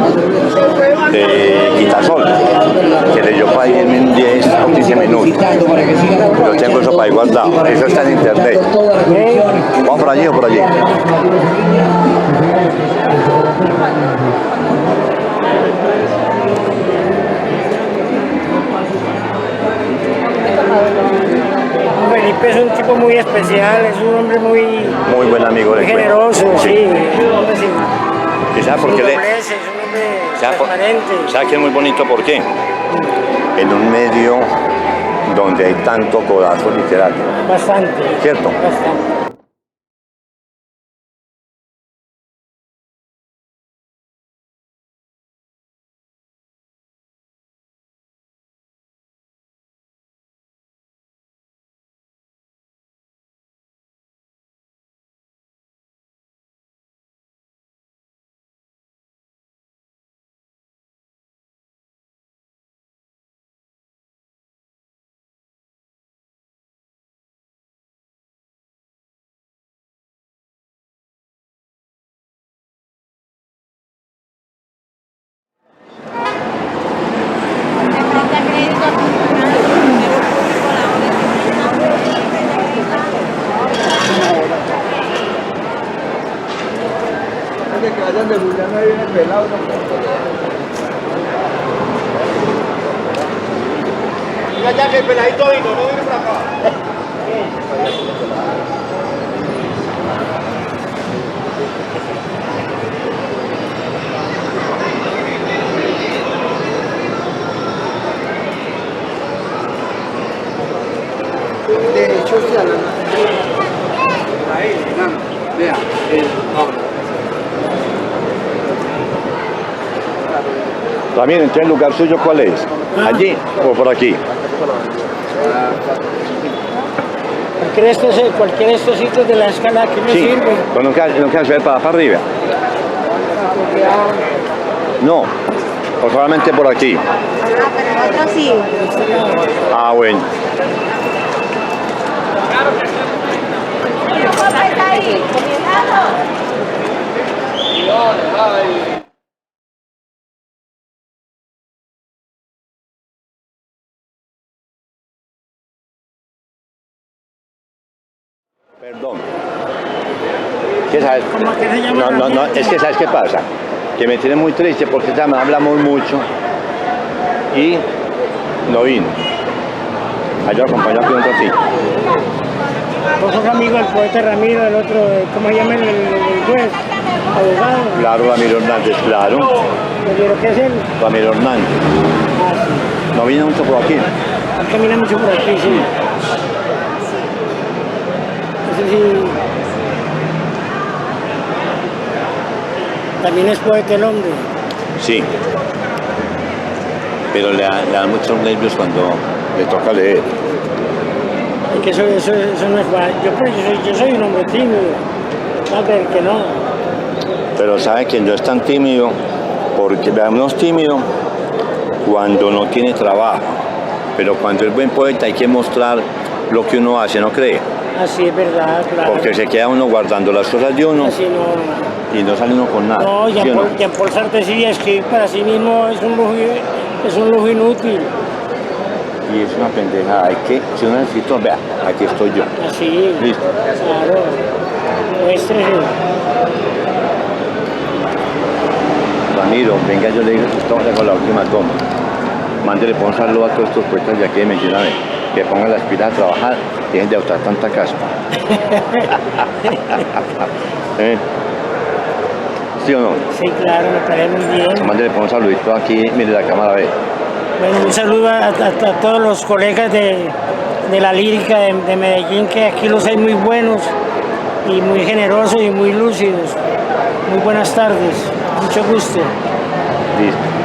Quitasol, que leyó para ahí en 10 o 15 minutos. Lo tengo eso para ahí guardado. Eso está en internet. ¿Vamos por allí o por allí? Felipe es un tipo muy especial, es un hombre muy buen amigo, muy generoso, sí. Un hombre sin, ¿Y sabe por qué le...? es un hombre transparente. ¿Sabe que es muy bonito? ¿Por qué? En un medio donde hay tanto codazo literario. Bastante. ¿Cierto? Bastante. Que vayan de Julián ahí viene pelado. Mira ya que el peladito vino, no viene para acá. De hecho, se ahí, vea, vamos. También, entonces, ¿el lugar suyo cuál es? ¿Allí o por aquí? Cualquiera de estos sitios de la escala que me Sí, sirve. pero no queda ver para arriba. No, o solamente por aquí. Ah, pero el otro sí. Ah, bueno. Está ahí, comienzando. Perdón. ¿Qué sabes? ¿Cómo que se llama? No, es que ¿sabes qué pasa? Que me tiene muy triste porque ya me hablamos mucho y no vino. Allá acompañó aquí un ratito. Vos sos amigo del poeta Ramiro, el otro, ¿cómo se llama el juez? Abogado. Claro, Ramiro Hernández, claro. ¿Pero qué es él? Ramiro Hernández. Ah, sí. No vino mucho por aquí. Él camina mucho por aquí, sí. Ese sí. También es poeta el hombre. Sí. Pero le dan muchos nervios cuando le toca leer. Es que eso no es fácil. Yo soy un hombre tímido. Va a ver que no. Pero sabe que no es tan tímido, porque uno es tímido cuando no tiene trabajo. Pero cuando es buen poeta hay que mostrar lo que uno hace, ¿no cree? Así es verdad, claro. Porque se queda uno guardando las cosas de uno Así no. y no sale uno con nada. No, ¿sí o no? Jean-Paul Sartre decía, escribir para sí mismo es un lujo inútil. Y es una pendejada. Hay que, si uno necesita, vea, aquí estoy yo. Así, Listo. claro. Muéstrese. Ramiro, venga, yo le digo que estamos con la última toma. Mándele un saludo a todos estos poetas de aquí de Medellín, que pongan las pilas a trabajar, dejen de usar tanta caspa. ¿Sí o no? Sí, claro, me parece muy bien. Mándele un saludito aquí, mire la cámara, ve. Bueno, un saludo a todos los colegas de la lírica de Medellín, que aquí los hay muy buenos y muy generosos y muy lúcidos. Muy buenas tardes, mucho gusto. Listo.